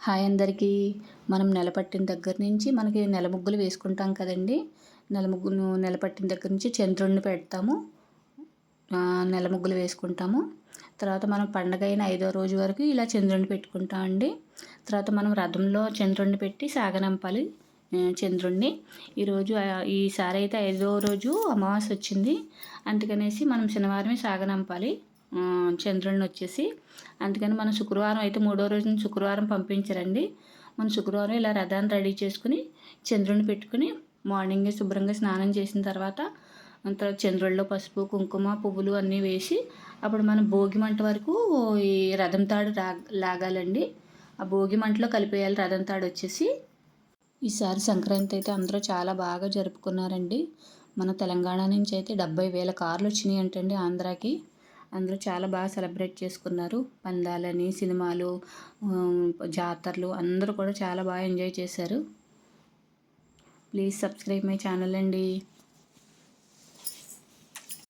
Hi అందరికీ. మనం నెలపట్టిన దగ్గర నుంచి మనకి నెల ముగ్గులు వేసుకుంటాం కదండీ. నెలపట్టిన దగ్గర నుంచి చంద్రుడిని పెడతాము. నెల ముగ్గులు వేసుకుంటాము. తర్వాత మనం పండగ అయిన 5వ రోజు వరకు ఇలా చంద్రుడిని పెట్టుకుంటామండి. తర్వాత మనం రథంలో చంద్రుడిని పెట్టి సాగనంపాలి చంద్రుడిని. ఈసారి అయితే 5వ రోజు అమావాస్య వచ్చింది. అందుకనేసి మనం శనివారమే సాగనంపాలి చంద్రుడిని వచ్చేసి. అందుకని మనం శుక్రవారం అయితే 3వ రోజు నుంచి శుక్రవారం పంపించరండి. మనం శుక్రవారం ఇలా రథాన్ని రెడీ చేసుకుని చంద్రుడిని పెట్టుకుని మార్నింగే శుభ్రంగా స్నానం చేసిన తర్వాత చంద్రుడిలో పసుపు కుంకుమ పువ్వులు అన్నీ వేసి అప్పుడు మనం భోగి మంట వరకు ఈ రథం తాడు లాగాలండి. ఆ భోగి మంటలో కలిపేయాలి రథం తాడు వచ్చేసి. ఈసారి సంక్రాంతి అయితే అందరూ చాలా బాగా జరుపుకున్నారండి. మన తెలంగాణ నుంచి అయితే 70,000 కార్లు వచ్చినాయి అంటండి ఆంధ్రాకి. అందరూ చాలా బాగా సెలబ్రేట్ చేసుకున్నారు. పందాలని, సినిమాలు, జాతరలు అందరూ కూడా చాలా బాగా ఎంజాయ్ చేశారు. ప్లీజ్ సబ్స్క్రైబ్ మై ఛానల్ అండి.